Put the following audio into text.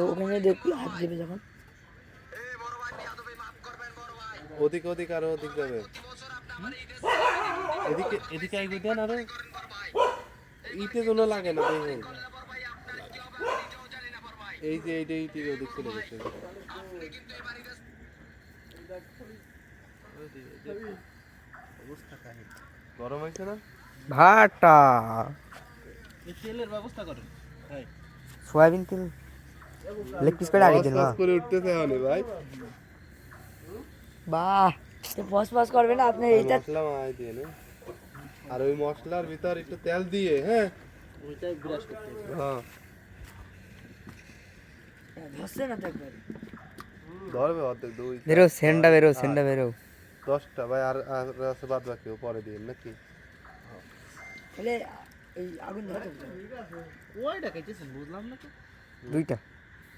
ওখানে দেখি হাত দেবে যখন ওদিকে ওদিকে আরো ওদিক যাবে এদিকে এদিকে আইবে দেন আরো ইটে জন্য লাগে না দেখুন এই যে এইটা ইটে ওদিক চলে গেছে অবস্থা কাহিল গরম হয়েছে না ভাটা এই তেলের ব্যবস্থা করেন ভাই সয়াবিন তেল লেগ পিস করে আগে দিন না করে উঠতেছে মানে ভাই বাহ তো ফস করবে না আপনি এইটা মশলা মাই দিয়ে না আর ওই মশলার ভিতর একটু তেল দিয়ে হ্যাঁ ওইটাই ব্রাশ করতে হ্যাঁ ধরছে না তো একবার ধরবে অর্ধেক দুই বেরো সেন্ডা বেরো 10টা ভাই আর আছে বাদ বাকি পরে দিয়ে নাকি তাহলে এই আগুন ধরে ওইটা খাইতেছেন বুঝলাম না তো দুইটা